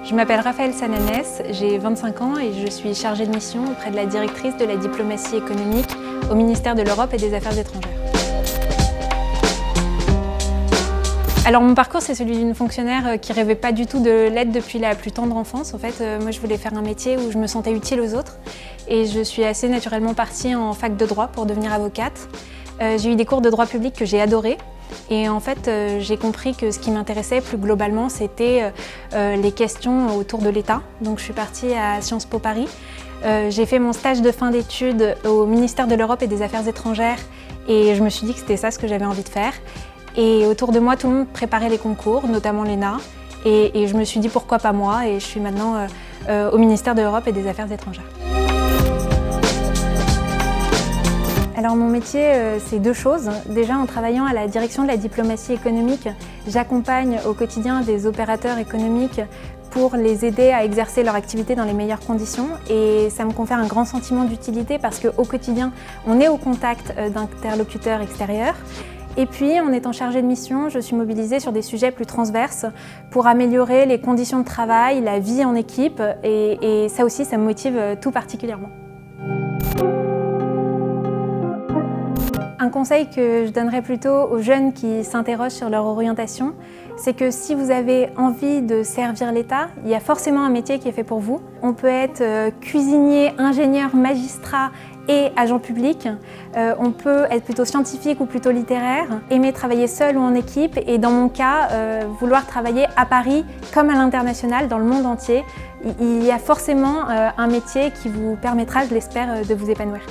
Je m'appelle Raphaël Sananès, j'ai 25 ans et je suis chargée de mission auprès de la directrice de la diplomatie économique au ministère de l'Europe et des Affaires étrangères. Alors mon parcours, c'est celui d'une fonctionnaire qui rêvait pas du tout de l'être depuis la plus tendre enfance. En fait, moi je voulais faire un métier où je me sentais utile aux autres et je suis assez naturellement partie en fac de droit pour devenir avocate. J'ai eu des cours de droit public que j'ai adorés. Et en fait, j'ai compris que ce qui m'intéressait plus globalement, c'était les questions autour de l'État. Donc je suis partie à Sciences Po Paris. J'ai fait mon stage de fin d'études au ministère de l'Europe et des Affaires étrangères et je me suis dit que c'était ça ce que j'avais envie de faire. Et autour de moi, tout le monde préparait les concours, notamment l'ENA. Et je me suis dit pourquoi pas moi, et je suis maintenant au ministère de l'Europe et des Affaires étrangères. Alors mon métier, c'est deux choses. Déjà, en travaillant à la direction de la diplomatie économique, j'accompagne au quotidien des opérateurs économiques pour les aider à exercer leur activité dans les meilleures conditions. Et ça me confère un grand sentiment d'utilité parce qu'au quotidien, on est au contact d'interlocuteurs extérieurs. Et puis, en étant chargée de mission, je suis mobilisée sur des sujets plus transverses pour améliorer les conditions de travail, la vie en équipe. Et ça aussi, ça me motive tout particulièrement. Un conseil que je donnerais plutôt aux jeunes qui s'interrogent sur leur orientation, c'est que si vous avez envie de servir l'État, il y a forcément un métier qui est fait pour vous. On peut être cuisinier, ingénieur, magistrat et agent public. On peut être plutôt scientifique ou plutôt littéraire, aimer travailler seul ou en équipe et dans mon cas, vouloir travailler à Paris comme à l'international, dans le monde entier. Il y a forcément un métier qui vous permettra, je l'espère, de vous épanouir.